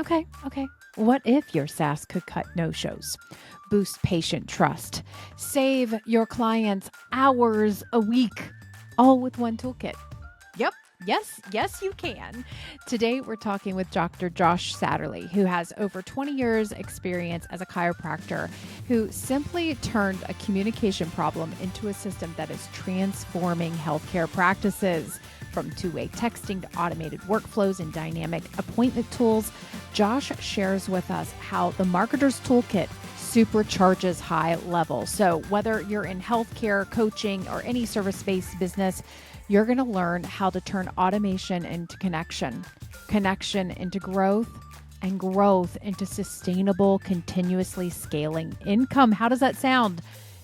Okay. What if your SaaS could cut no-shows, boost patient trust, save your clients hours a week, all with one toolkit? Yep. Yes, you can. Today, we're talking with Dr. Josh Satterlee, who has over 20 years experience as a chiropractor, who simply turned a communication problem into a system that is transforming healthcare practices. From two-way texting to automated workflows and dynamic appointment tools, Josh shares with us how the Marketer's Toolkit supercharges high level. So whether you're in healthcare, coaching, or any service-based business, you're going to learn how to turn automation into connection into growth, and growth into sustainable, continuously scaling income. How does that sound?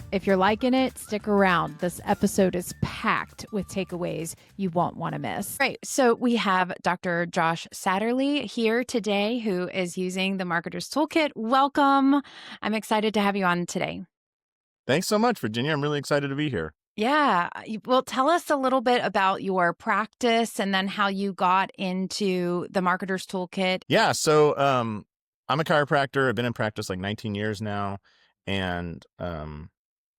If you're liking it, stick around. This episode is packed with takeaways you won't want to miss. Right. So we have Dr. Josh Satterlee here today, who is using the Marketer's Toolkit. Welcome. I'm excited to have you on today. Thanks so much, Virginia. I'm really excited to be here. Yeah. Well, tell us a little bit about your practice and then how you got into the Marketer's Toolkit. Yeah. So I'm a chiropractor. I've been in practice like 19 years now. And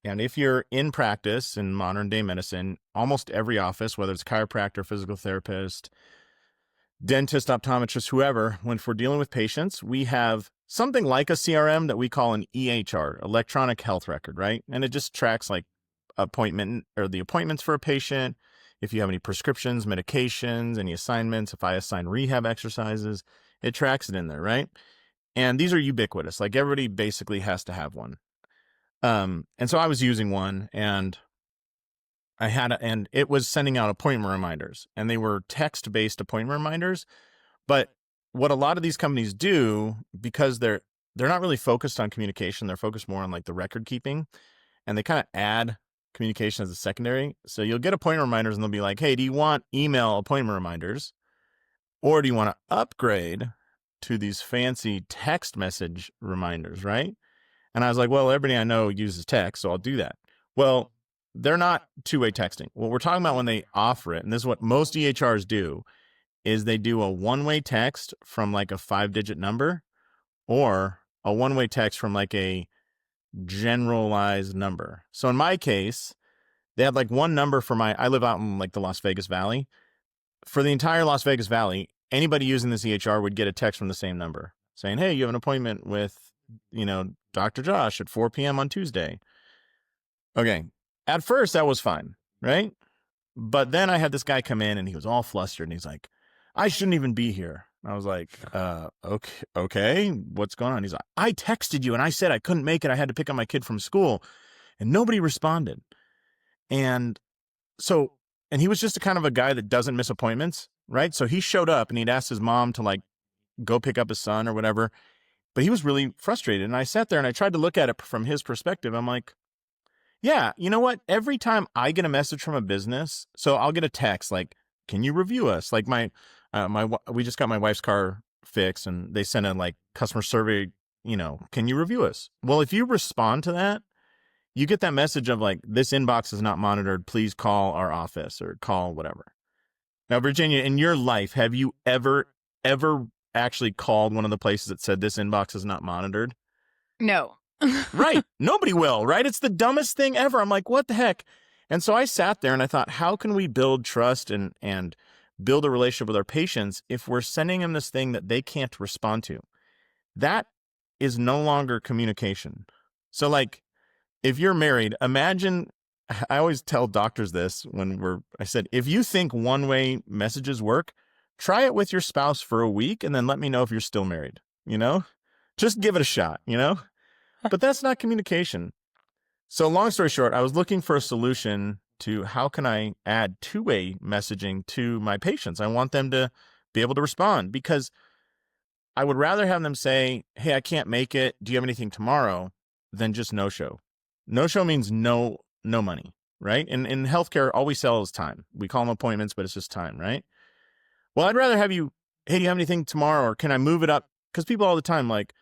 if you're in practice in modern day medicine, almost every office, whether it's chiropractor, physical therapist, dentist, optometrist, whoever, when we're dealing with patients, we have something like a CRM that we call an EHR, electronic health record, right? And it just tracks like appointment or the appointments for a patient. If you have any prescriptions, medications, any assignments, if I assign rehab exercises, it tracks it in there, right? And these are ubiquitous. Like everybody basically has to have one. And so I was using one and and it was sending out appointment reminders, and they were text-based appointment reminders. But what a lot of these companies do, because they're not really focused on communication, they're focused more on like the record keeping, and they kind of add communication as a secondary. So you'll get appointment reminders and they'll be like, hey, do you want email appointment reminders? Or do you want to upgrade to these fancy text message reminders, right? And I was like, well, everybody I know uses text, so I'll do that. Well, they're not two-way texting. What we're talking about when they offer it, and this is what most EHRs do, is they do a one-way text from like a 5-digit number or a one-way text from like a generalized number. So in my case, they had like one number for I live out in like the Las Vegas Valley. For the entire Las Vegas Valley, anybody using this EHR would get a text from the same number saying, hey, you have an appointment with, Dr. Josh at 4 p.m. on Tuesday. Okay. At first that was fine, right? But then I had this guy come in and he was all flustered and he's like, I shouldn't even be here. I was like, okay, what's going on? He's like, I texted you and I said I couldn't make it. I had to pick up my kid from school and nobody responded. And he was just a kind of a guy that doesn't miss appointments, right? So he showed up and he'd asked his mom to like go pick up his son or whatever, but he was really frustrated. And I sat there and I tried to look at it from his perspective. I'm like, yeah, you know what? Every time I get a message from a business, so I'll get a text like, can you review us? Like we just got my wife's car fixed and they sent a like customer survey, can you review us? Well, if you respond to that, you get that message of like, this inbox is not monitored. Please call our office or call whatever. Now, Virginia, in your life, have you ever actually called one of the places that said this inbox is not monitored? No. Right. Nobody will, right? It's the dumbest thing ever. I'm like, what the heck? And so I sat there and I thought, how can we build trust and build a relationship with our patients if we're sending them this thing that they can't respond to? That is no longer communication. So like, if you're married, imagine, I always tell doctors this I said, if you think one-way messages work, try it with your spouse for a week and then let me know if you're still married, just give it a shot, but that's not communication. So long story short, I was looking for a solution to how can I add two-way messaging to my patients? I want them to be able to respond because I would rather have them say, hey, I can't make it. Do you have anything tomorrow? Than just no-show. No-show means no money, right? And in healthcare, all we sell is time. We call them appointments, but it's just time, right? Well, I'd rather have you, hey, do you have anything tomorrow? Or can I move it up? Because people all the time like,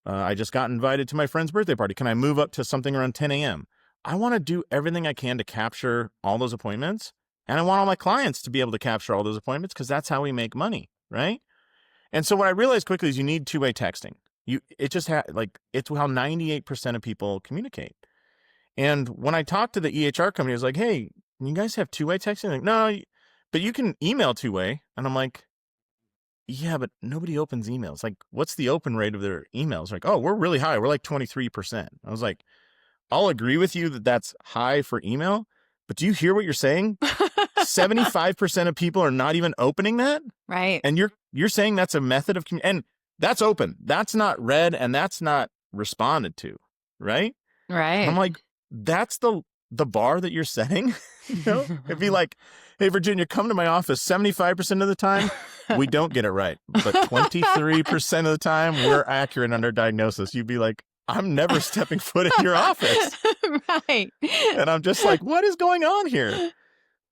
I just got invited to my friend's birthday party. Can I move up to something around 10 a.m.? I want to do everything I can to capture all those appointments. And I want all my clients to be able to capture all those appointments because that's how we make money, right? And so what I realized quickly is you need two-way texting. It's how 98% of people communicate. And when I talked to the EHR company, I was like, hey, you guys have two-way texting? Like, no, but you can email two-way. And I'm like, yeah, but nobody opens emails. Like, what's the open rate of their emails? Like, oh, we're really high. We're like 23%. I was like, I'll agree with you that that's high for email, but do you hear what you're saying? 75% of people are not even opening that. Right. And you're saying that's a method of and that's open. That's not read and that's not responded to, right? Right. And I'm like, that's the bar that you're setting. It'd be like, hey, Virginia, come to my office 75% of the time. We don't get it right. But 23% of the time, we're accurate on our diagnosis. You'd be like, I'm never stepping foot in your office. Right. And I'm just like, what is going on here?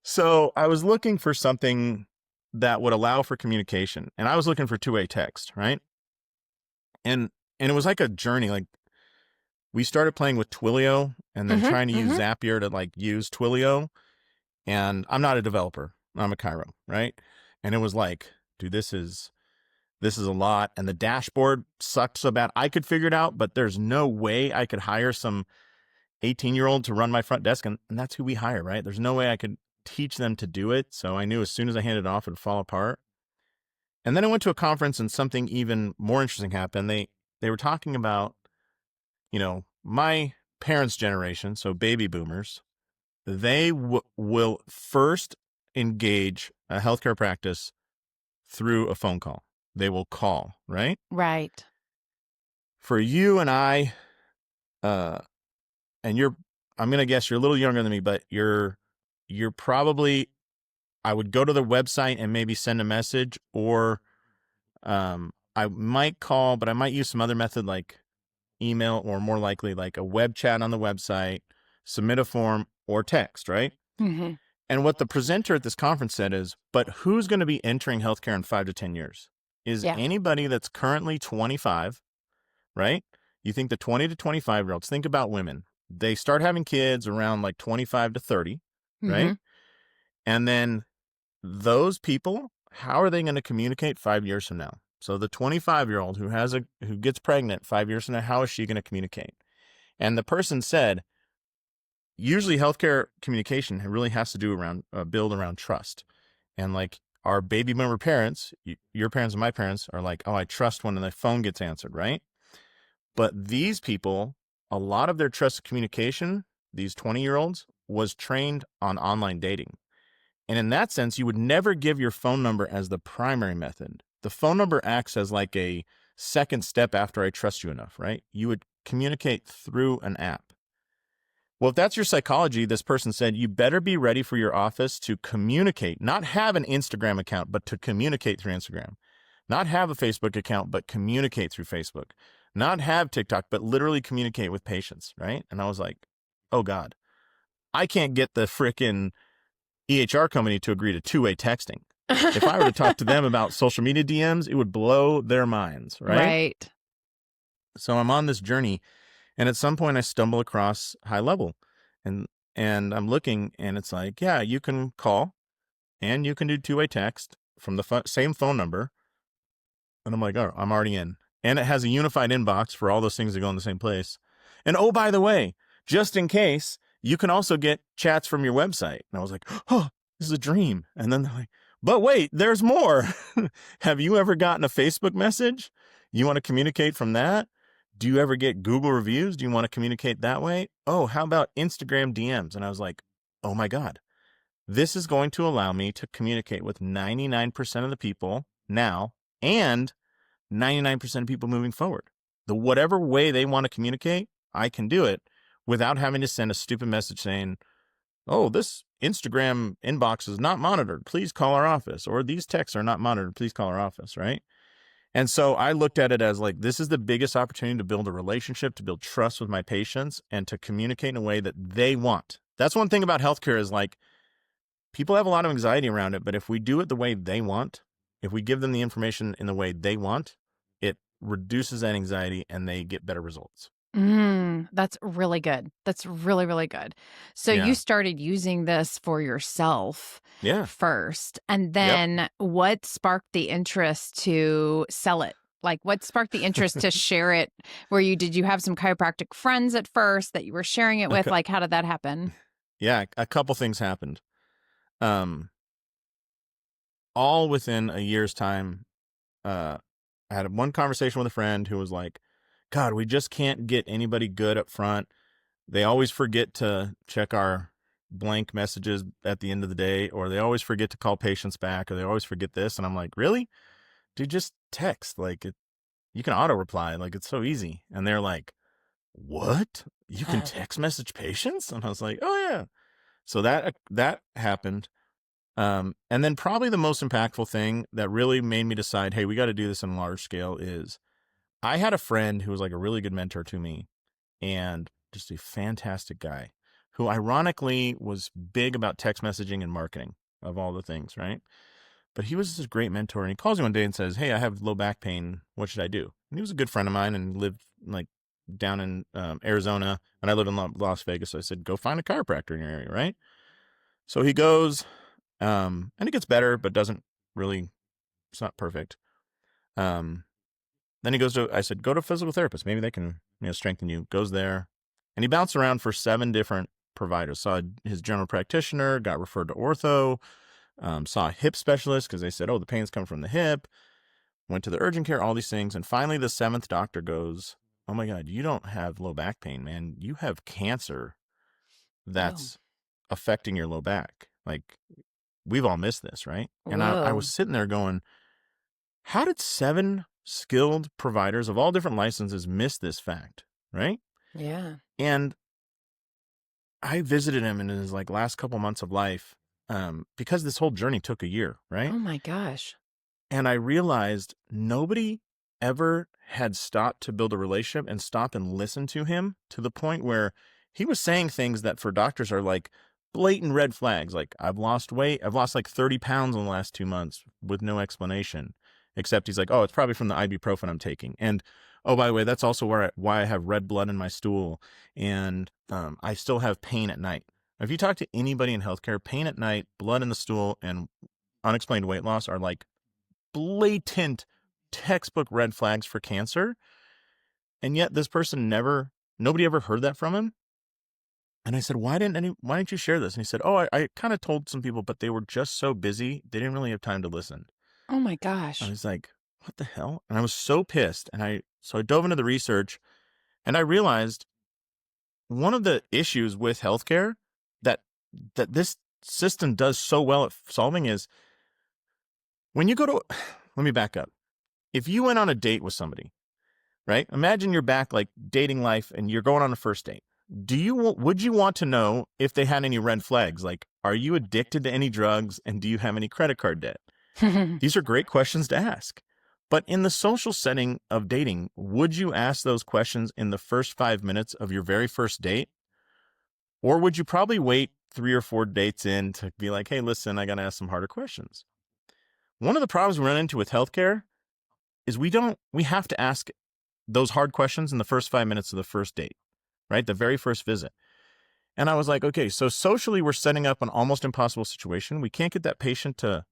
So I was looking for something that would allow for communication. And I was looking for two-way text, right? And it was like a journey. Like, we started playing with Twilio and then trying to use Zapier to use Twilio. And I'm not a developer. I'm a chiro, right? And it was like, dude, this is a lot. And the dashboard sucked so bad. I could figure it out, but there's no way I could hire some 18-year-old to run my front desk. And that's who we hire, right? There's no way I could teach them to do it. So I knew as soon as I handed it off, it would fall apart. And then I went to a conference and something even more interesting happened. They were talking about, my parents' generation, so baby boomers, they will first engage a healthcare practice through a phone call. They will call, right? Right. For you and I, and I'm going to guess you're a little younger than me, but you're probably, I would go to the website and maybe send a message, or I might call, but I might use some other method like email, or more likely like a web chat on the website, submit a form, or text, right? Mm-hmm. And what the presenter at this conference said is, but who's going to be entering healthcare in 5 to 10 years? Is anybody that's currently 25, right? You think the 20 to 25-year-olds, think about women. They start having kids around like 25 to 30, right? And then those people, how are they going to communicate 5 years from now? So the 25-year-old who gets pregnant 5 years from now, how is she going to communicate? And the person said, usually healthcare communication really has to do around build around trust. And like our baby boomer parents, your parents and my parents are like, oh, I trust when the phone gets answered, right? But these people, a lot of their trust communication, these 20-year-olds, was trained on online dating. And in that sense, you would never give your phone number as the primary method. The phone number acts as like a second step after I trust you enough, right? You would communicate through an app. Well, if that's your psychology, this person said, you better be ready for your office to communicate, not have an Instagram account, but to communicate through Instagram. Not have a Facebook account, but communicate through Facebook. Not have TikTok, but literally communicate with patients, right? And I was like, oh God, I can't get the frickin' EHR company to agree to two-way texting. If I were to talk to them about social media DMs, it would blow their minds, right? Right. So I'm on this journey, and at some point I stumble across GoHighLevel, and I'm looking, and it's like, yeah, you can call, and you can do two-way text from the same phone number. And I'm like, oh, I'm already in. And it has a unified inbox for all those things that go in the same place. And oh, by the way, just in case, you can also get chats from your website. And I was like, oh, this is a dream. And then they're like, but wait, there's more. Have you ever gotten a Facebook message? You want to communicate from that? Do you ever get Google reviews? Do you want to communicate that way? Oh, how about Instagram DMs? And I was like, oh my God, this is going to allow me to communicate with 99% of the people now and 99% of people moving forward. The whatever way they want to communicate, I can do it without having to send a stupid message saying, oh, this Instagram inbox is not monitored. Please call our office. Or these texts are not monitored. Please call our office, right? And so I looked at it as like, this is the biggest opportunity to build a relationship, to build trust with my patients, and to communicate in a way that they want. That's one thing about healthcare is like, people have a lot of anxiety around it, but if we do it the way they want, if we give them the information in the way they want, it reduces that anxiety and they get better results. That's really good. That's really, really good. So you Yeah. started using this for yourself Yeah. first, and Yep. then what sparked the interest to sell it? Like, what sparked the interest to share it? Did you have some chiropractic friends at first that you were sharing it with? Okay. Like, how did that happen? Yeah. A couple things happened. Um, all within a year's time. I had one conversation with a friend who was like, God, we just can't get anybody good up front. They always forget to check our blank messages at the end of the day, or they always forget to call patients back, or they always forget this. And I'm like, really? Dude, just text. Like, you can auto reply. Like, it's so easy. And they're like, what? You can text message patients? And I was like, oh, yeah. So that happened. And then probably the most impactful thing that really made me decide, hey, we got to do this on a large scale is I had a friend who was like a really good mentor to me and just a fantastic guy who ironically was big about text messaging and marketing of all the things, right? But he was just a great mentor. And he calls me one day and says, hey, I have low back pain. What should I do? And he was a good friend of mine and lived like down in Arizona. And I live in Las Vegas. So I said, go find a chiropractor in your area, right? So he goes, and it gets better, but doesn't really, it's not perfect. Then he goes to, I said, go to a physical therapist. Maybe they can, strengthen you. Goes there. And he bounced around for 7 different providers. Saw his general practitioner, got referred to ortho, saw a hip specialist because they said, oh, the pain's coming from the hip. Went to the urgent care, all these things. And finally, the 7th doctor goes, oh my God, you don't have low back pain, man. You have cancer that's affecting your low back. Like, we've all missed this, right? And I was sitting there going, how did 7 skilled providers of all different licenses miss this fact, right? Yeah. And I visited him in his like last couple months of life because this whole journey took a year, right? Oh my gosh. And I realized nobody ever had stopped to build a relationship and stop and listen to him to the point where he was saying things that for doctors are like blatant red flags. Like, I've lost weight. I've lost like 30 pounds in the last 2 months with no explanation, except he's like, oh, it's probably from the ibuprofen I'm taking. And oh, by the way, that's also why I have red blood in my stool. And I still have pain at night. If you talk to anybody in healthcare, pain at night, blood in the stool, and unexplained weight loss are like blatant textbook red flags for cancer. And yet this person nobody ever heard that from him. And I said, why didn't you share this? And he said, oh, I kind of told some people, but they were just so busy. They didn't really have time to listen. Oh my gosh. I was like, what the hell? And I was so pissed. So I dove into the research and I realized one of the issues with healthcare that this system does so well at solving is when you go to, let me back up. If you went on a date with somebody, right? Imagine you're back like dating life and you're going on a first date. Would you want to know if they had any red flags? Like, are you addicted to any drugs and do you have any credit card debt? These are great questions to ask. But in the social setting of dating, would you ask those questions in the first 5 minutes of your very first date? Or would you probably wait 3 or 4 dates in to be like, hey, listen, I got to ask some harder questions? One of the problems we run into with healthcare is we have to ask those hard questions in the first 5 minutes of the first date, right? The very first visit. And I was like, okay, so socially we're setting up an almost impossible situation. We can't get that patient to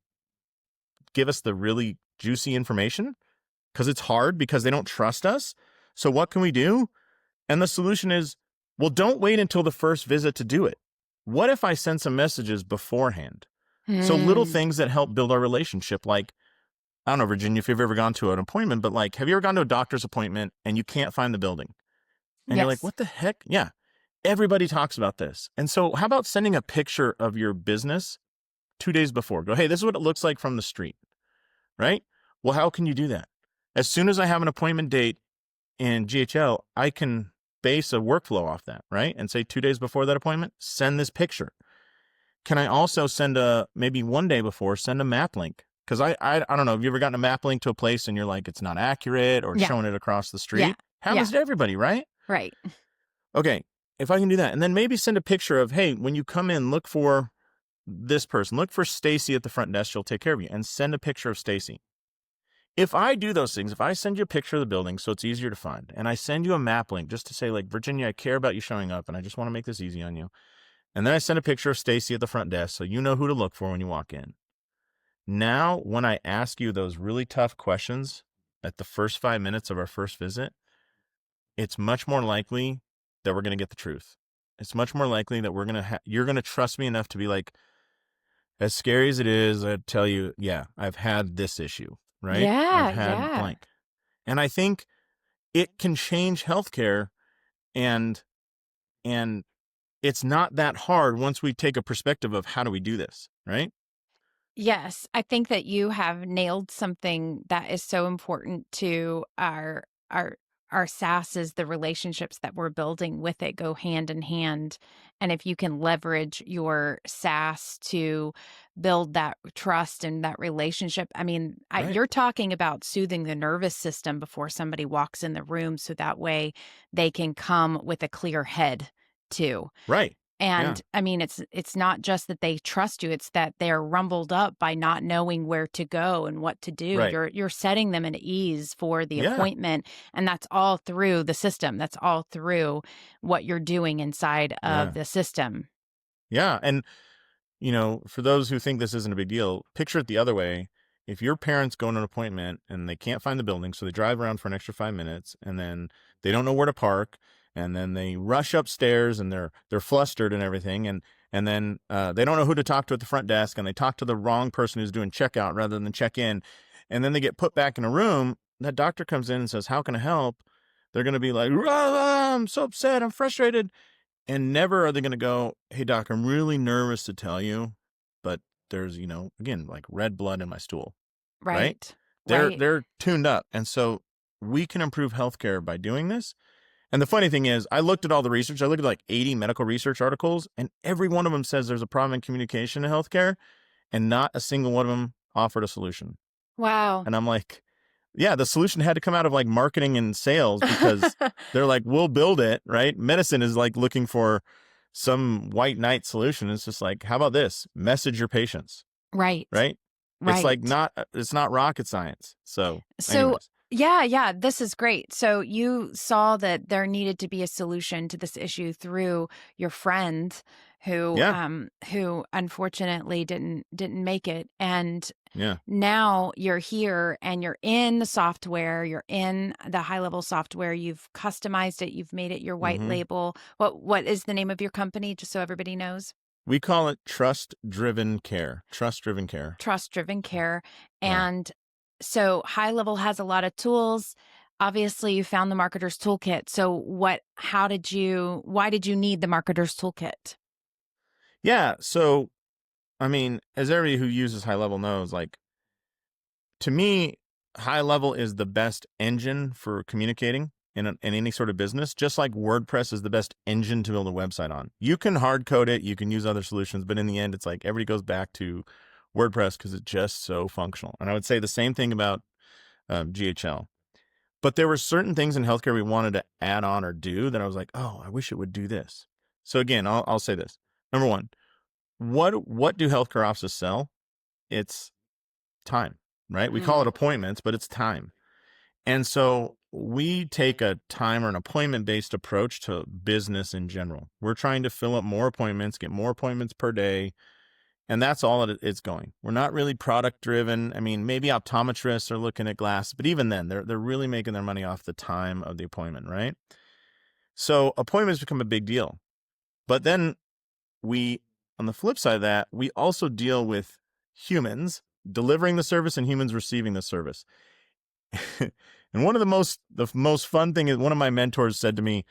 give us the really juicy information because it's hard because they don't trust us. So what can we do? And the solution is, well, don't wait until the first visit to do it. What if I send some messages beforehand? So little things that help build our relationship, like, I don't know, Virginia, if you've ever gone to an appointment, but like, have you ever gone to a doctor's appointment and you can't find the building? And you're like, what the heck? Yeah. Everybody talks about this. And so how about sending a picture of your business 2 days before? Go, hey, this is what it looks like from the street, right? Well, how can you do that? As soon as I have an appointment date in GHL, I can base a workflow off that, right? And say 2 days before that appointment, send this picture. Can I also send maybe 1 day before, send a map link? Because I don't know, have you ever gotten a map link to a place and you're like, it's not accurate or showing it across the street? Yeah. Happens to everybody, right? Right. Okay, if I can do that. And then maybe send a picture of, hey, when you come in, look for this person. Look for Stacy at the front desk. She'll take care of you. And send a picture of Stacy. If I do those things, if I send you a picture of the building so it's easier to find, and I send you a map link just to say, like, Virginia, I care about you showing up, and I just want to make this easy on you. And then I send a picture of Stacy at the front desk so you know who to look for when you walk in. Now, when I ask you those really tough questions at the first 5 minutes of our first visit, it's much more likely that we're going to get the truth. It's much more likely that you're going to trust me enough to be like, as scary as it is, I tell you, yeah, I've had this issue, right? I've Yeah, had yeah. blank. And I think it can change healthcare, and and it's not that hard once we take a perspective of how do we do this, right? Yes, I think that you have nailed something that is so important to our SaaS is the relationships that we're building with it go hand in hand. And if you can leverage your SaaS to build that trust and that relationship, I mean, Right. you're talking about soothing the nervous system before somebody walks in the room, so that way they can come with a clear head too. Right. Yeah. And I mean, it's not just that they trust you, it's that they're rumbled up by not knowing where to go and what to do. Right. You're setting them at ease for the Yeah. appointment, and that's all through the system. That's all through what you're doing inside of Yeah. the system. Yeah. And, for those who think this isn't a big deal, picture it the other way. If your parents go on an appointment and they can't find the building, so they drive around for an extra 5 minutes, and then they don't know where to park, and then they rush upstairs and they're flustered and everything, and then they don't know who to talk to at the front desk, and they talk to the wrong person who's doing checkout rather than check in, and then they get put back in a room. That doctor comes in and says, "How can I help?" They're going to be like, "Rah, I'm so upset, I'm frustrated." And never are they going to go, "Hey, doc, I'm really nervous to tell you, but there's, again, like red blood in my stool," right? Right. They're Right. they're tuned up. And so we can improve healthcare by doing this. And the funny thing is, I looked at all the research. I looked at like 80 medical research articles, and every one of them says there's a problem in communication in healthcare, and not a single one of them offered a solution. Wow. And I'm like, yeah, the solution had to come out of like marketing and sales, because they're like, we'll build it, right? Medicine is like looking for some white knight solution. It's just like, how about this? Message your patients, Right. right? It's like Right. it's not rocket science. So So, anyways, yeah, this is great. So you saw that there needed to be a solution to this issue through your friend yeah, who unfortunately didn't make it. And yeah. now you're here and you're in the software, you're in the high level software, you've customized it, you've made it your white hmm label. What is the name of your company, just so everybody knows? We call it trust-driven care. Trust-driven care. Trust-driven care. Yeah. And so high level has a lot of tools. Obviously, you found the marketer's toolkit. So why did you need the marketer's toolkit? Yeah. So, I mean, as everybody who uses high level knows, like, to me, high level is the best engine for communicating in any sort of business, just like WordPress is the best engine to build a website on. You can hard code it, you can use other solutions, but in the end, it's like everybody goes back to WordPress because it's just so functional. And I would say the same thing about GHL. But there were certain things in healthcare we wanted to add on or do that I was like, oh, I wish it would do this. So again, I'll say this. Number one, what do healthcare offices sell? It's time, right? We call it appointments, but it's time. And so we take a time or an appointment based approach to business in general. We're trying to fill up more appointments, get more appointments per day. And that's all it's going. We're not really product driven. I mean, maybe optometrists are looking at glasses, but even then, they're really making their money off the time of the appointment, right? So appointments become a big deal. But then on the flip side of that, we also deal with humans delivering the service and humans receiving the service. And one of the most fun thing is, one of my mentors said to me,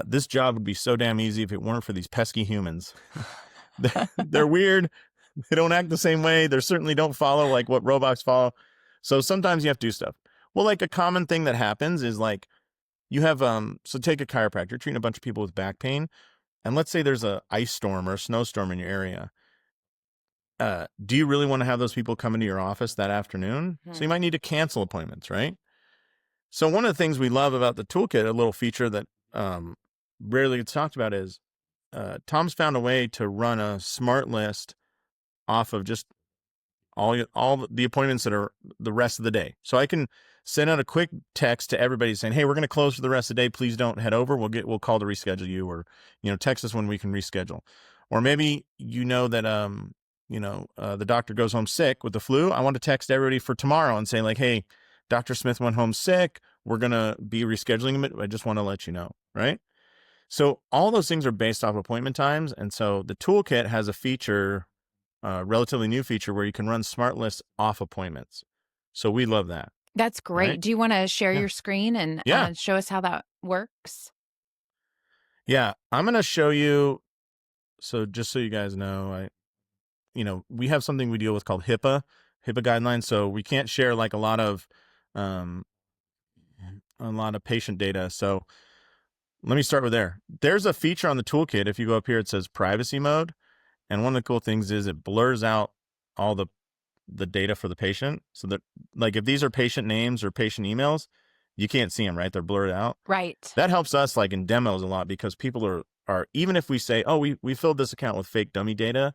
this job would be so damn easy if it weren't for these pesky humans. They're weird. They don't act the same way. They certainly don't follow like what robots follow. So sometimes you have to do stuff. Well, like a common thing that happens is like you have, so take a chiropractor treating a bunch of people with back pain. And let's say there's a ice storm or a snowstorm in your area. Do you really want to have those people come into your office that afternoon? So you might need to cancel appointments, right? So one of the things we love about the toolkit, a little feature that rarely gets talked about, is Tom's found a way to run a smart list off of just all the appointments that are the rest of the day. So I can send out a quick text to everybody saying, hey, we're going to close for the rest of the day. Please don't head over. We'll call to reschedule you, or, text us when we can reschedule. Or maybe, that, the doctor goes home sick with the flu. I want to text everybody for tomorrow and say like, hey, Dr. Smith went home sick. We're going to be rescheduling him. I just want to let you know. Right. So all those things are based off appointment times. And so the toolkit has a feature, relatively new feature, where you can run smart lists off appointments. So we love that. That's great. Right? Do you want to share your screen and show us how that works? Yeah, I'm going to show you. So just so you guys know, we have something we deal with called HIPAA guidelines. So we can't share like a lot of patient data. So let me start with there. There's a feature on the toolkit. If you go up here, it says privacy mode. And one of the cool things is it blurs out all the data for the patient. So that, like, if these are patient names or patient emails, you can't see them, right? They're blurred out. Right. That helps us like in demos a lot, because people are even if we say, oh, we filled this account with fake dummy data,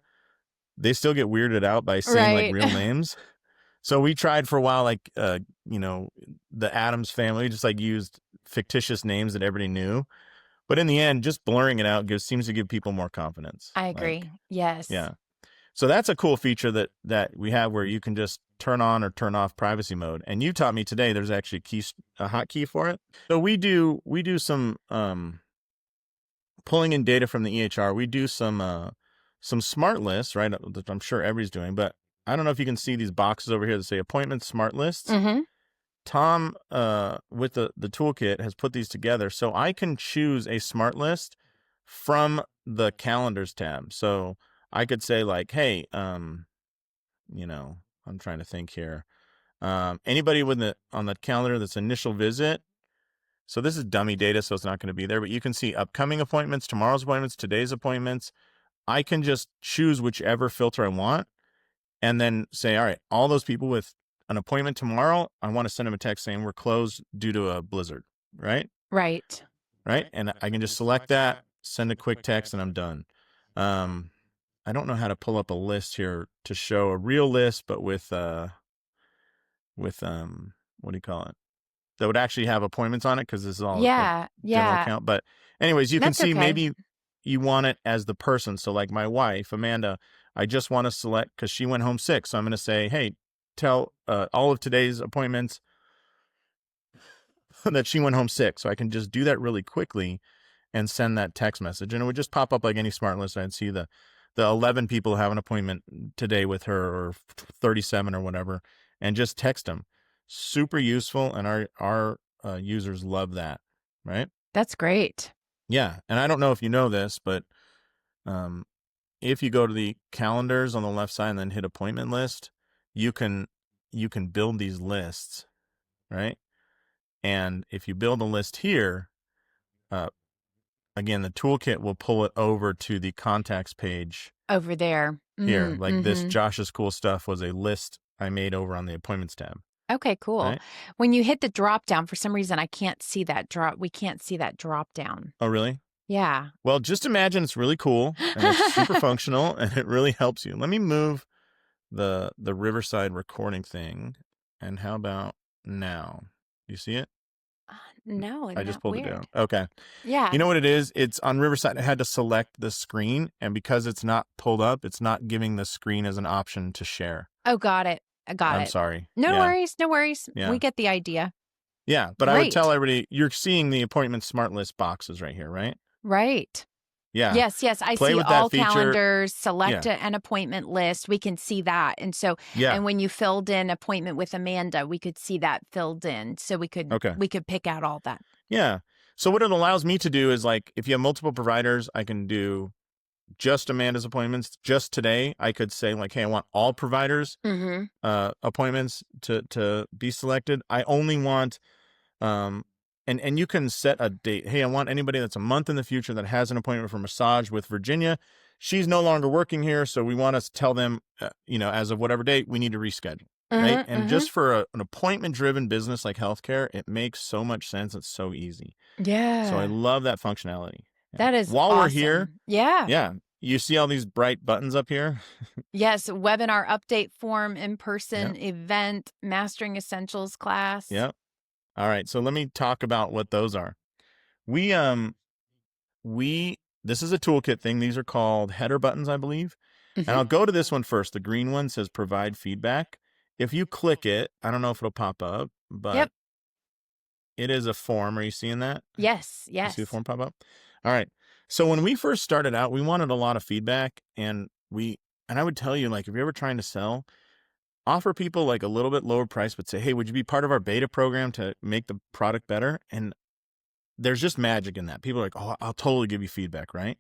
they still get weirded out by seeing like real names. So we tried for a while, like, the Addams family just like used fictitious names that everybody knew. But in the end, just blurring it out seems to give people more confidence. I agree. Yes. Yeah. So that's a cool feature that we have, where you can just turn on or turn off privacy mode. And you taught me today there's actually a hotkey for it. So we do some pulling in data from the EHR. We do some smart lists, right? That I'm sure everybody's doing, but I don't know if you can see these boxes over here that say appointment smart lists. Mm-hmm. Tom, with the toolkit, has put these together, so I can choose a smart list from the calendars tab. So I could say like, hey, I'm trying to think here. Anybody on the calendar that's initial visit. So this is dummy data, so it's not going to be there, but you can see upcoming appointments, tomorrow's appointments, today's appointments. I can just choose whichever filter I want, and then say, all right, all those people with an appointment tomorrow, I want to send them a text saying we're closed due to a blizzard, right? Right. And I can just select that, send a quick text, and I'm done. I don't know how to pull up a list here to show a real list, but with what do you call it? That would actually have appointments on it, because this is all general account. But anyways, you can see maybe you want it as the person. So like my wife, Amanda, I just want to select, because she went home sick. So I'm going to say, hey, tell all of today's appointments that she went home sick. So I can just do that really quickly and send that text message. And it would just pop up like any smart list. I'd see the 11 people have an appointment today with her, or 37 or whatever, and just text them. Super useful. And our users love that. Right. That's great. Yeah. And I don't know if you know this, but if you go to the calendars on the left side and then hit appointment list, you can build these lists, right? And if you build a list here, again, the toolkit will pull it over to the contacts page over there. Here, like this Josh's cool stuff was a list I made over on the appointments tab. Okay, cool. Right? When you hit the drop down, for some reason, I can't see that drop. We can't see that drop down. Oh, really? Yeah. Well, just imagine it's really cool and it's super functional, and it really helps you. Let me move the Riverside recording thing. And how about now? You see it? No, I just pulled it down. Okay. Yeah. You know what it is? It's on Riverside. I had to select the screen, and because it's not pulled up, it's not giving the screen as an option to share. Oh, got it. I'm sorry. No worries. No worries. Yeah. We get the idea. Yeah. But I would tell everybody, you're seeing the appointment smart list boxes right here, right? Right. Yeah. Yes. I see all calendars, select an appointment list. We can see that. And so, and when you filled in appointment with Amanda, we could see that filled in. So we could pick out all that. Yeah. So what it allows me to do is, like, if you have multiple providers, I can do just Amanda's appointments. Just today, I could say like, hey, I want all providers appointments to be selected. I only want, and you can set a date. Hey, I want anybody that's a month in the future that has an appointment for massage with Virginia. She's no longer working here, so we want to tell them, as of whatever date, we need to reschedule. Right. And just for an appointment-driven business like healthcare, it makes so much sense. It's so easy. Yeah. So I love that functionality. That is While awesome. we're here. Yeah. Yeah. You see all these bright buttons up here? Yes, webinar update form, in-person Yep. event, mastering essentials class. Yep. All right. So let me talk about what those are. We this is a toolkit thing. These are called header buttons, I believe. And I'll go to this one first. The green one says provide feedback. If you click it, I don't know if it'll pop up, but Yep. it is a form. Are you seeing that? Yes. You see the Yes. form pop up? All right. So when we first started out, we wanted a lot of feedback, and I would tell you, like, if you're ever trying to sell, offer people like a little bit lower price, but say, hey, would you be part of our beta program to make the product better? And there's just magic in that. People are like, oh, I'll totally give you feedback, right?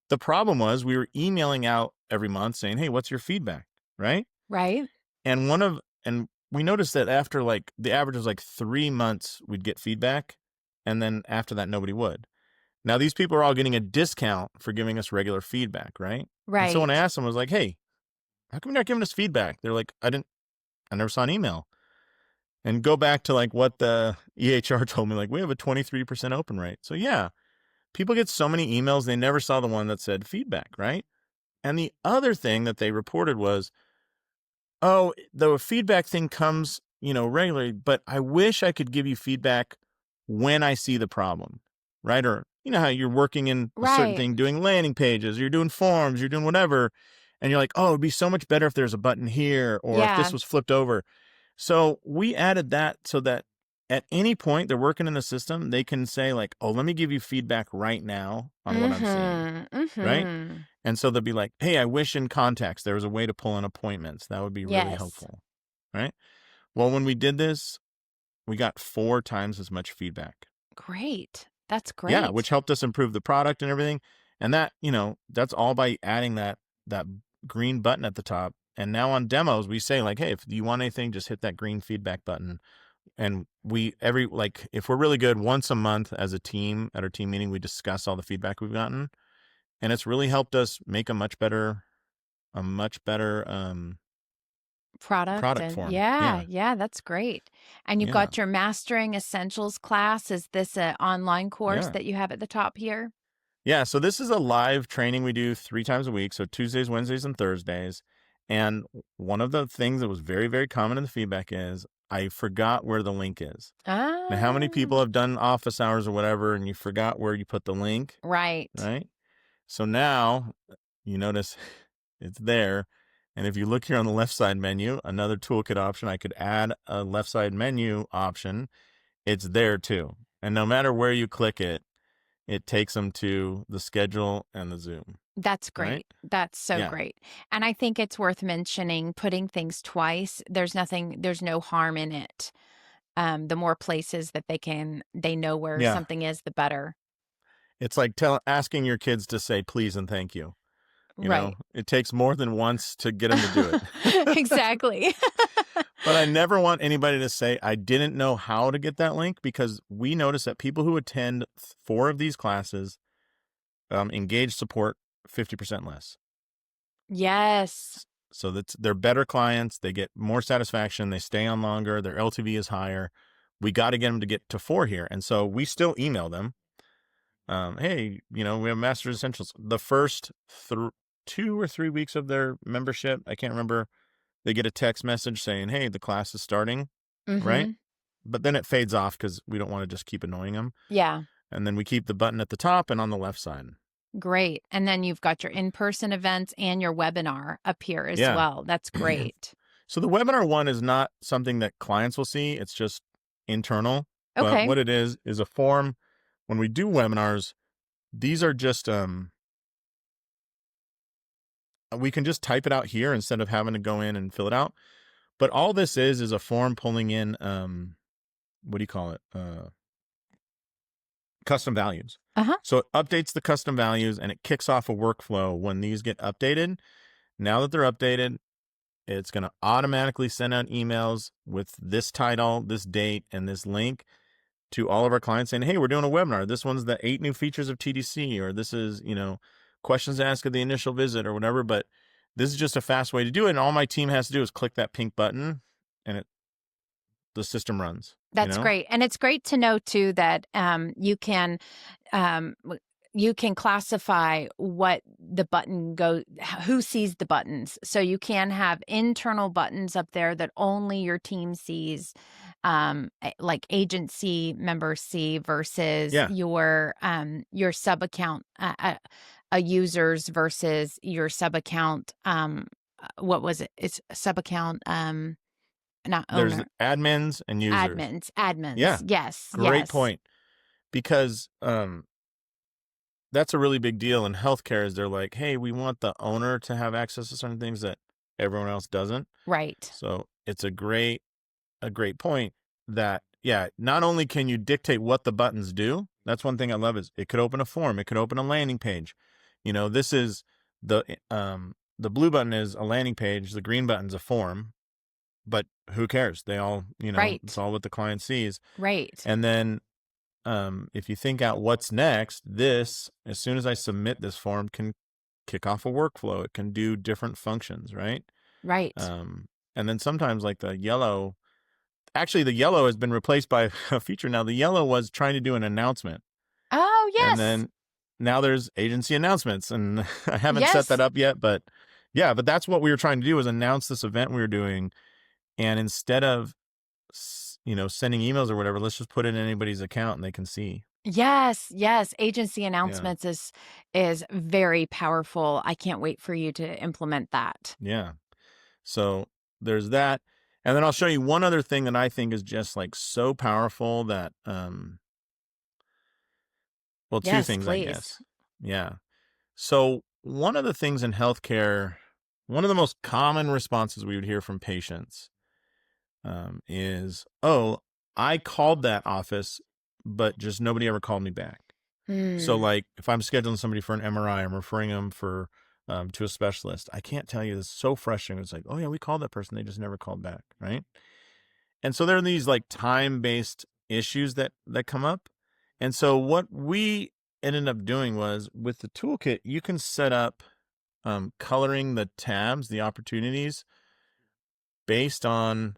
The problem was we were emailing out every month saying, hey, what's your feedback, right? Right. And we noticed that after like the average was like 3 months, we'd get feedback. And then after that, nobody would. Now, these people are all getting a discount for giving us regular feedback, right? And so when I Right. asked them, I was like, hey, how come you're not giving us feedback? They're like, I never saw an email. And go back to like what the EHR told me, like, we have a 23% open rate. So yeah, people get so many emails, they never saw the one that said feedback, right? And the other thing that they reported was, oh, the feedback thing comes, regularly, but I wish I could give you feedback when I see the problem, right? Or, how you're working in a certain Right. thing, doing landing pages, you're doing forms, you're doing whatever. And you're like, oh, it'd be so much better if there's a button here, or if this Yeah. was flipped over. So we added that so that at any point they're working in the system, they can say like, oh, let me give you feedback right now on what I'm seeing, right? And so they'll be like, hey, I wish in contacts there was a way to pull in appointments. That would be really Yes. helpful, right? Well, when we did this, we got 4 times as much feedback. Great. That's Yeah, great. which helped us improve the product and everything. And that, that's all by adding that green button at the top. And now on demos, we say like, hey, if you want anything, just hit that green feedback button. And if we're really good, once a month as a team at our team meeting, we discuss all the feedback we've gotten. And it's really helped us make a much better Product product and form. yeah, that's great. And you've Yeah. got your mastering essentials class. Is this an online course Yeah. that you have at the top here? Yeah. So this is a live training we do 3 times a week. So Tuesdays, Wednesdays, and Thursdays. And one of the things that was very, very common in the feedback is I forgot where the link is. Now, how many Ah, people have done office hours or whatever, and you forgot where you put the link, right. right? So now you notice it's there. And if you look here on the left side menu, another toolkit option, I could add a left side menu option. It's there too. And no matter where you click it, it takes them to the schedule and the Zoom, That's right? great. That's so Yeah. great. And I think it's worth mentioning putting things twice. There's no harm in it. The more places that they know where Yeah. something is, the better. It's like asking your kids to say please and thank you. Right. It takes more than once to get them to do it. Exactly. But I never want anybody to say, I didn't know how to get that link, because we notice that people who attend 4 of these classes engage support 50% less. Yes. So they're better clients. They get more satisfaction. They stay on longer. Their LTV is higher. We got to get them to get to 4 here. And so we still email them. Hey, we have Master's Essentials. The first 2 or 3 weeks of their membership, I can't remember, they get a text message saying, hey, the class is starting, right? Mhm. But then it fades off because we don't want to just keep annoying them. Yeah. And then we keep the button at the top and on the left side. Great. And then you've got your in-person events and your webinar up here as Yeah. well. That's great. So the webinar one is not something that clients will see. It's just internal. But Okay. what it is a form. When we do webinars, these are just, we can just type it out here instead of having to go in and fill it out. But all this is a form pulling in, what do you call it? Custom values. Uh-huh. So it updates the custom values and it kicks off a workflow when these get updated. Now that they're updated, it's going to automatically send out emails with this title, this date, and this link to all of our clients saying, hey, we're doing a webinar. This one's the 8 new features of TDC, or this is, questions to ask at the initial visit or whatever. But this is just a fast way to do it. And all my team has to do is click that pink button and the system runs. That's great. And it's great to know too that you can you can classify what the button who sees the buttons. So you can have internal buttons up there that only your team sees, like agency members see versus Yeah. your sub account, users versus your sub account. What was it? It's sub account, not There's owner. admins and users. Admins. Yeah. Yes. Great point. Because that's a really big deal in healthcare is they're like, hey, we want the owner to have access to certain things that everyone else doesn't. Right. So it's a great point that, yeah, not only can you dictate what the buttons do, that's one thing I love is it could open a form, it could open a landing page. This is the blue button is a landing page, the green button's a form, but who cares? They all, Right. it's all what the client sees. Right. And then if you think out what's next, as soon as I submit this form, can kick off a workflow. It can do different functions, right? Right. And then sometimes like the yellow has been replaced by a feature now. The yellow was trying to do an announcement. Oh, yes. And then now there's agency announcements, and I haven't set that up yet, but yeah, but that's what we were trying to do was announce this event we were doing. And instead of sending emails or whatever, let's just put it in anybody's account and they can see. Yes. Agency announcements is very powerful. I can't wait for you to implement that. Yeah. So there's that. And then I'll show you one other thing that I think is just like so powerful that, two things, please. I guess. Yeah. So one of the things in healthcare, one of the most common responses we would hear from patients is, oh, I called that office, but just nobody ever called me back. So like if I'm scheduling somebody for an MRI, I'm referring them to a specialist. I can't tell you, it's so frustrating. It's like, oh yeah, we called that person. They just never called back. Right. And so there are these like time-based issues that come up. And so what we ended up doing was with the toolkit, you can set up coloring the tabs, the opportunities based on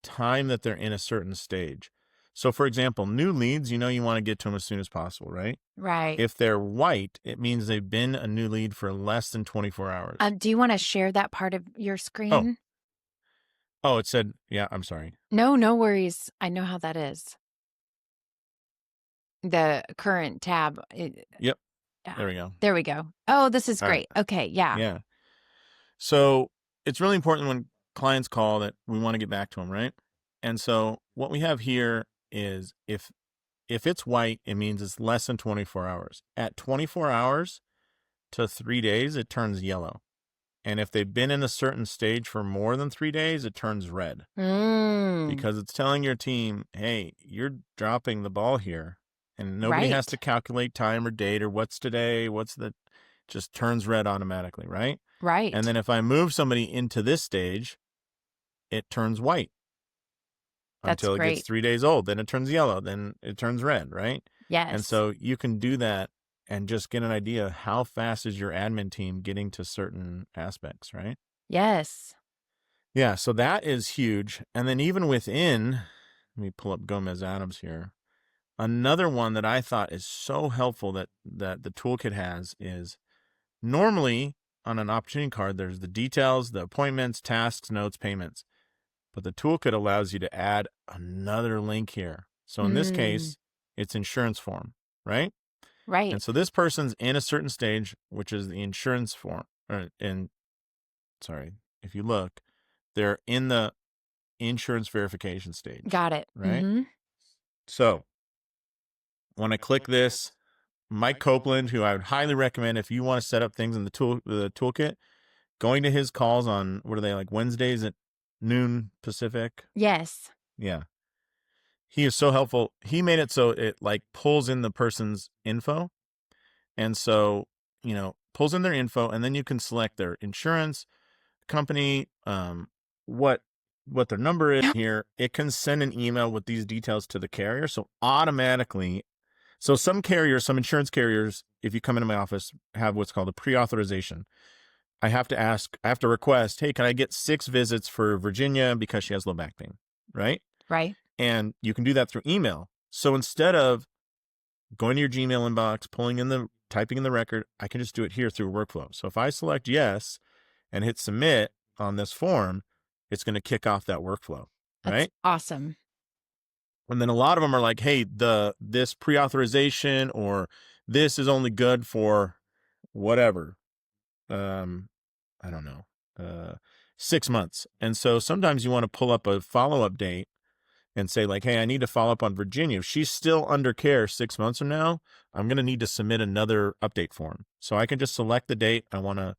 time that they're in a certain stage. So for example, new leads, you want to get to them as soon as possible, right? Right. If they're white, it means they've been a new lead for less than 24 hours. Do you want to share that part of your screen? Oh, it said, yeah, I'm sorry. No worries. I know how that is. The current tab. Yep. There we go. There we go. Oh, this is great. Right. Okay. Yeah. Yeah. So it's really important when clients call that we want to get back to them, right? And so what we have here is if it's white, it means it's less than 24 hours. At 24 hours to 3 days, it turns yellow. And if they've been in a certain stage for more than 3 days, it turns red. Because it's telling your team, hey, you're dropping the ball here. And nobody has to calculate time or date or what's today, just turns red automatically, right? Right. And then if I move somebody into this stage, it turns white. Until it gets 3 days old. Then it turns yellow. Then it turns red, right? Yes. And so you can do that and just get an idea of how fast is your admin team getting to certain aspects, right? Yes. Yeah, so that is huge. And then even within, let me pull up Gomez Adams here. Another one that I thought is so helpful that the toolkit has is normally on an opportunity card, there's the details, the appointments, tasks, notes, payments. But the toolkit allows you to add another link here. So in this case, it's insurance form, right? Right. And so this person's in a certain stage, which is the insurance form. If you look, they're in the insurance verification stage. Got it. Right? So when I click this, Mike Copeland, who I would highly recommend if you want to set up things in the toolkit, going to his calls on, what are they, like Wednesdays at noon Pacific? Yes. Yeah. He is so helpful. He made it so it like pulls in the person's info. And so, pulls in their info, and then you can select their insurance company, what their number is here. It can send an email with these details to the carrier. So automatically, some insurance carriers, if you come into my office, have what's called a pre-authorization. I have to request, hey, can I get 6 visits for Virginia because she has low back pain, right? Right. And you can do that through email. So instead of going to your Gmail inbox, typing in the record. I can just do it here through workflow. So if I select yes and hit submit on this form, it's going to kick off that workflow, That's right? awesome. And then a lot of them are like, hey, this pre-authorization or this is only good for whatever. I don't know, 6 months. And so sometimes you want to pull up a follow-up date and say like, hey, I need to follow up on Virginia. If she's still under care 6 months from now, I'm going to need to submit another update form. So I can just select the date I want to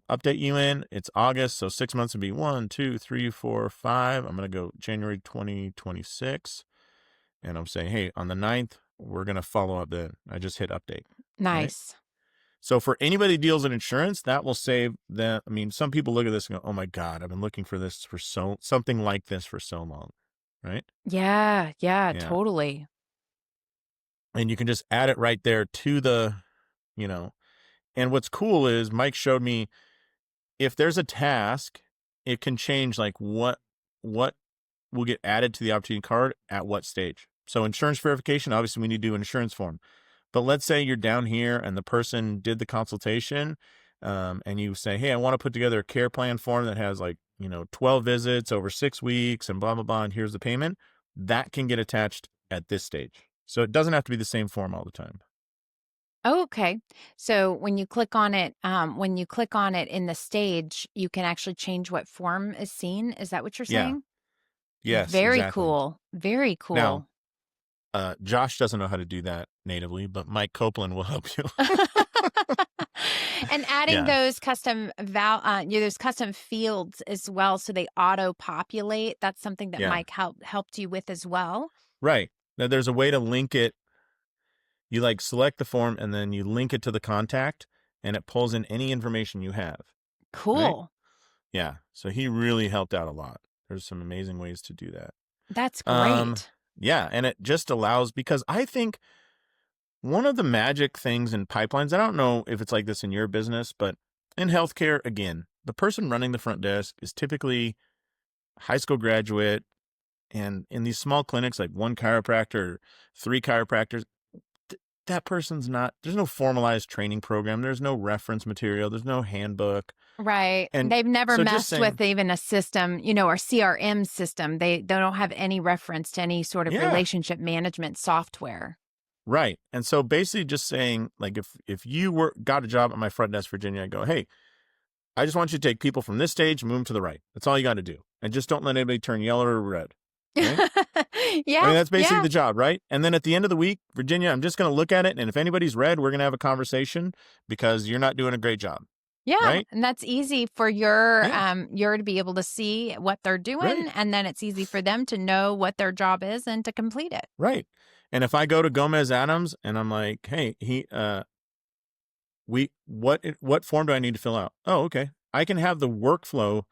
update you in. It's August. So 6 months would be 1, 2, 3, 4, 5. I'm going to go January 2026. And I'm saying, hey, on the 9th, we're going to follow up then. I just hit update. Right. Nice. So for anybody who deals in insurance, that will save them. I mean, some people look at this and go, oh my God, I've been looking for this for something like this for so long. Right. Yeah, Yeah. totally. And you can just add it right there to the, and what's cool is Mike showed me if there's a task, it can change like what will get added to the opportunity card at what stage. So insurance verification, obviously we need to do an insurance form. But let's say you're down here and the person did the consultation and you say, hey, I want to put together a care plan form that has 12 visits over 6 weeks and blah, blah, blah, and here's the payment. That can get attached at this stage. So it doesn't have to be the same form all the time. Oh, okay. So when you click on it in the stage, you can actually change what form is seen. Is that what you're Yeah. saying? Yes, Very exactly. cool. Very Now, cool. Josh doesn't know how to do that natively, but Mike Copeland will help you. And adding those custom those custom fields as well, so they auto populate. That's something that Mike helped you with as well. Right. Now there's a way to link it. You select the form and then you link it to the contact and it pulls in any information you have. Cool. Right? Yeah. So he really helped out a lot. There's some amazing ways to do that. That's great. Yeah. And it just allows, because I think one of the magic things in pipelines, I don't know if it's like this in your business, but in healthcare, again, the person running the front desk is typically high school graduate. And in these small clinics, like 1 chiropractor or 3 chiropractors, that person's not, there's no formalized training program. There's no reference material. There's no handbook. Right. And they've never so messed with even a system, or CRM system. They don't have any reference to any sort of relationship management software. Right. And so basically just saying, like, if you got a job at my front desk, Virginia, I go, hey, I just want you to take people from this stage and move them to the right. That's all you got to do. And just don't let anybody turn yellow or red. Right? Yeah. I mean, that's basically the job, right? And then at the end of the week, Virginia, I'm just going to look at it. And if anybody's red, we're going to have a conversation because you're not doing a great job. Yeah. Right? And that's easy for your to be able to see what they're doing. Right. And then it's easy for them to know what their job is and to complete it. Right. And if I go to Gomez Adams and I'm like, hey, what form do I need to fill out? Oh, okay. I can have the workflow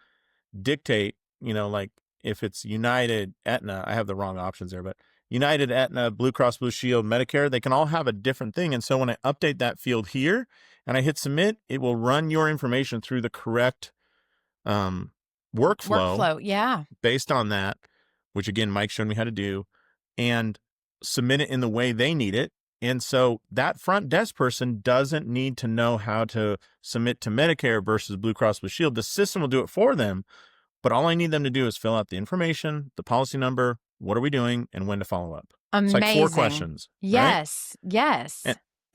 dictate, like if it's United, Aetna, I have the wrong options there, but United, Aetna, Blue Cross Blue Shield, Medicare, they can all have a different thing. And so when I update that field here and I hit submit, it will run your information through the correct workflow. Yeah. Based on that, which again, Mike showed me how to do, and submit it in the way they need it. And so that front desk person doesn't need to know how to submit to Medicare versus Blue Cross Blue Shield. The system will do it for them. But all I need them to do is fill out the information, the policy number, what are we doing, and when to follow up. Amazing. It's like 4 questions. Yes. Right? Yes.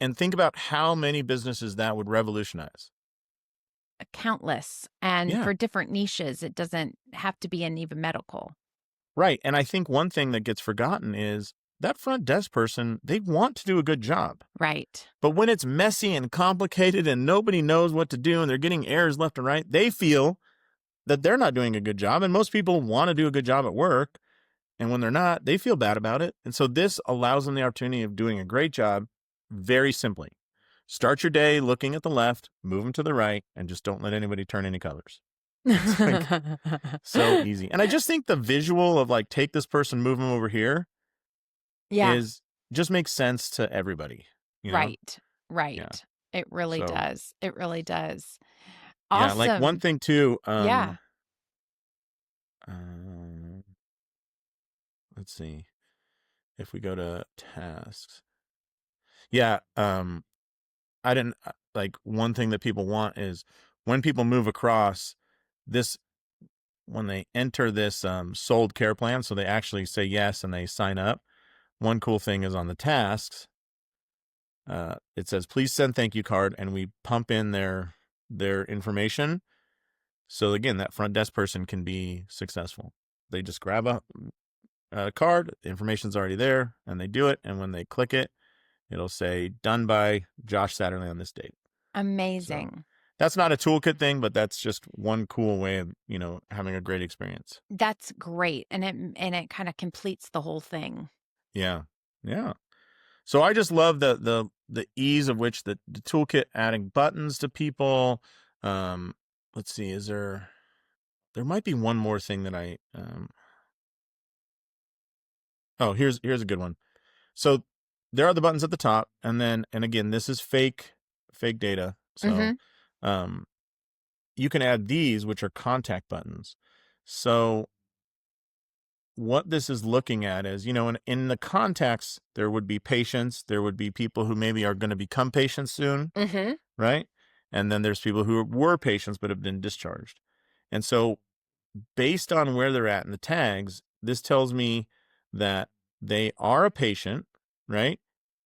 And think about how many businesses that would revolutionize. Countless. And for different niches, it doesn't have to be in even medical. Right. And I think one thing that gets forgotten is that front desk person, they want to do a good job. Right. But when it's messy and complicated and nobody knows what to do and they're getting errors left and right, they feel that they're not doing a good job. And most people want to do a good job at work. And when they're not, they feel bad about it. And so this allows them the opportunity of doing a great job very simply. Start your day looking at the left, move them to the right, and just don't let anybody turn any colors. It's so easy. And I just think the visual of take this person, move them over here is just makes sense to everybody. Right. Right. Yeah. It really does. It really does. Awesome. Yeah. One thing too. Let's see if we go to tasks. Yeah. I didn't like one thing that people want is when people move across this, when they enter this sold care plan, so they actually say yes and they sign up. One cool thing is on the tasks, it says, please send thank you card, and we pump in their information. So again, that front desk person can be successful. They just grab a card, the information's already there, and they do it. And when they click it, it'll say done by Josh Satterlee on this date. So Amazing. that's not a toolkit thing, but that's just one cool way of, having a great experience. That's great. And it kind of completes the whole thing. Yeah. Yeah. So I just love the ease of which the toolkit adding buttons to people. Let's see, there might be one more thing that here's a good one. So there are the buttons at the top, and again, this is fake data. So, you can add these, which are contact buttons. So what this is looking at is, in the contacts, there would be patients, there would be people who maybe are going to become patients soon, right? And then there's people who were patients but have been discharged. And so based on where they're at in the tags, this tells me that they are a patient, right?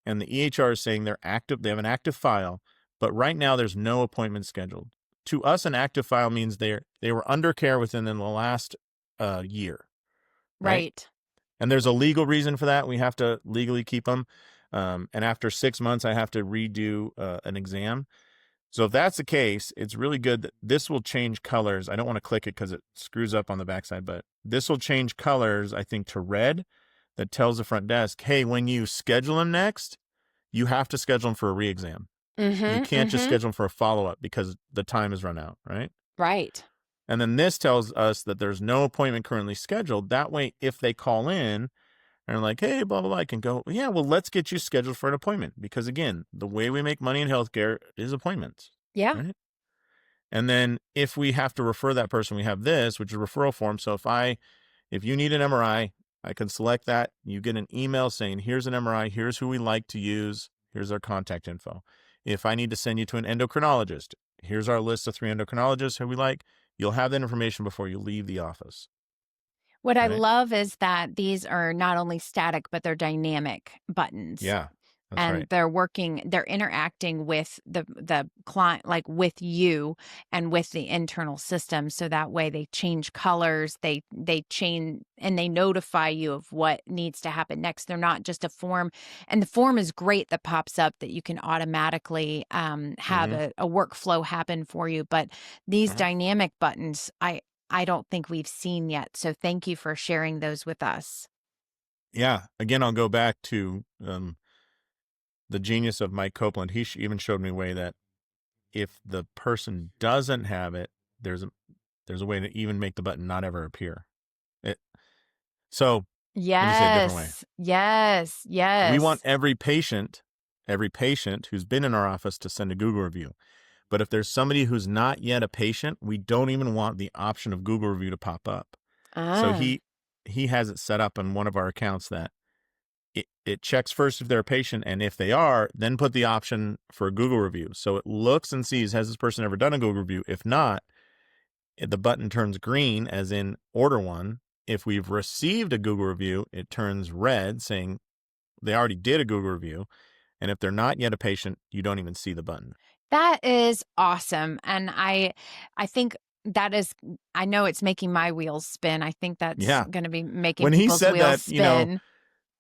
And the EHR is saying they're active, they have an active file, but right now there's no appointment scheduled. To us, an active file means they were under care within the last year, right? Right. And there's a legal reason for that. We have to legally keep them. And after 6 months, I have to redo an exam. So if that's the case, it's really good that this will change colors. I don't want to click it because it screws up on the backside, but this will change colors, I think, to red. That tells the front desk, hey, when you schedule them next, you have to schedule them for a re-exam. You can't just schedule them for a follow-up because the time has run out, right? Right. And then this tells us that there's no appointment currently scheduled. That way, if they call in and are like, hey, blah, blah, blah, I can go, yeah, well, let's get you scheduled for an appointment. Because again, the way we make money in healthcare is appointments. Yeah. Right. And then if we have to refer that person, we have this, which is a referral form. So if you need an MRI, I can select that. You get an email saying, here's an MRI. Here's who we like to use. Here's our contact info. If I need to send you to an endocrinologist, here's our list of 3 endocrinologists who we like. You'll have that information before you leave the office. What I Right? love is that these are not only static, but they're dynamic buttons. Yeah, that's And right. they're interacting with the client, like with you and with the internal system. So that way they change colors, they change, and they notify you of what needs to happen next. They're not just a form. And the form is great that pops up that you can automatically have a workflow happen for you. But these dynamic buttons, I don't think we've seen yet. So thank you for sharing those with us. Yeah. Again, I'll go back to the genius of Mike Copeland. He even showed me a way that if the person doesn't have it, there's a way to even make the button not ever appear. So let me say it a different way. Yes. We want Yes. every patient who's been in our office to send a Google review. But if there's somebody who's not yet a patient, we don't even want the option of Google review to pop up. So Ah. he has it set up on one of our accounts that it checks first if they're a patient, and if they are, then put the option for a Google review. So it looks and sees, has this person ever done a Google review? If not, the button turns green, as in order one. If we've received a Google review, it turns red, saying they already did a Google review. And if they're not yet a patient, you don't even see the button. That is awesome. And I think that is, I know it's making my wheels spin. I think that's Yeah. going to be making When he people's said wheels that, spin.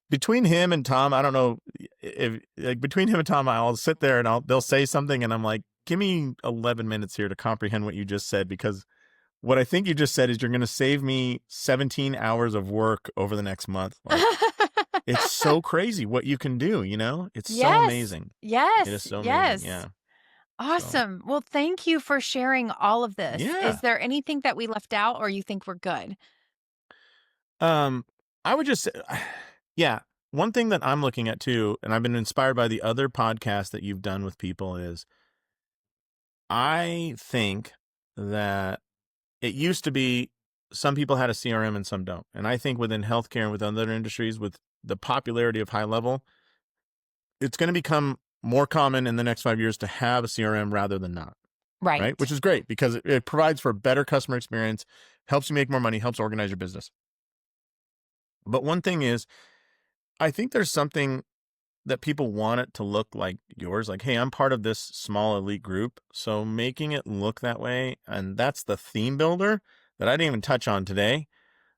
between him and Tom, I don't know if like between him and Tom, I'll sit there and they'll say something and I'm like, give me 11 minutes here to comprehend what you just said, because what I think you just said is you're going to save me 17 hours of work over the next month. Like, it's so crazy what you can do, It's so Yes. amazing. It is Yes. so amazing. Yes. Yeah. So, Awesome. Well, thank you for sharing all of this. Is yeah. there anything that we left out or you think we're good? I would just say, yeah, one thing that I'm looking at too, and I've been inspired by the other podcasts that you've done with people, is I think that it used to be some people had a CRM and some don't. And I think within healthcare and with other industries, with the popularity of high level, it's going to become more common in the next 5 years to have a CRM rather than not. Right. Which is great because it provides for a better customer experience, helps you make more money, helps organize your business. But one thing is, I think there's something that people want it to look like yours. Like, hey, I'm part of this small elite group. So making it look that way. And that's the theme builder that I didn't even touch on today.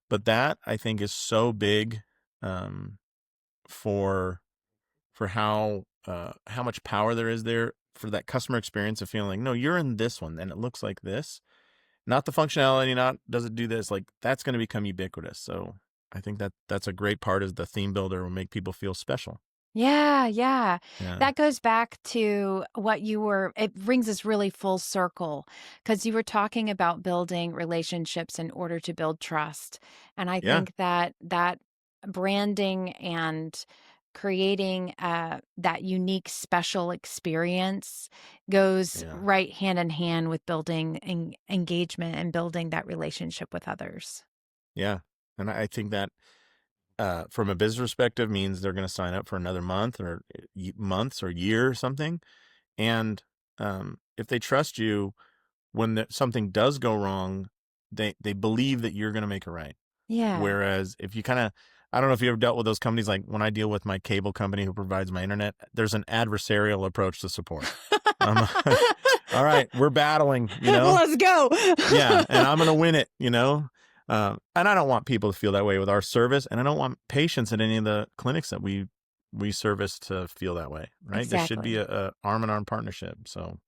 But that I think is so big for how much power there is there for that customer experience of feeling like, no, you're in this one and it looks like this, not the functionality, not does it do this, like that's going to become ubiquitous. So I think that's a great part is the theme builder will make people feel special. Yeah. That goes back to what it brings us really full circle because you were talking about building relationships in order to build trust. And I think that branding and creating that unique special experience goes right hand in hand with building engagement and building that relationship with others. Yeah. And I think that from a business perspective means they're going to sign up for another month or months or year or something. And if they trust you, when something does go wrong, they believe that you're going to make it right. Yeah. Whereas if you I don't know if you ever dealt with those companies, like when I deal with my cable company who provides my internet, there's an adversarial approach to support. All right, we're battling, Let's go. Yeah, and I'm going to win it, and I don't want people to feel that way with our service, and I don't want patients at any of the clinics that we service to feel that way, right? Exactly. There should be a arm-in-arm partnership, so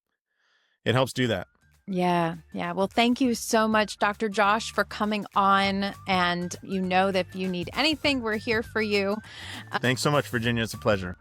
it helps do that. Yeah. Well, thank you so much, Dr. Josh, for coming on. And you know that if you need anything, we're here for you. Thanks so much, Virginia. It's a pleasure.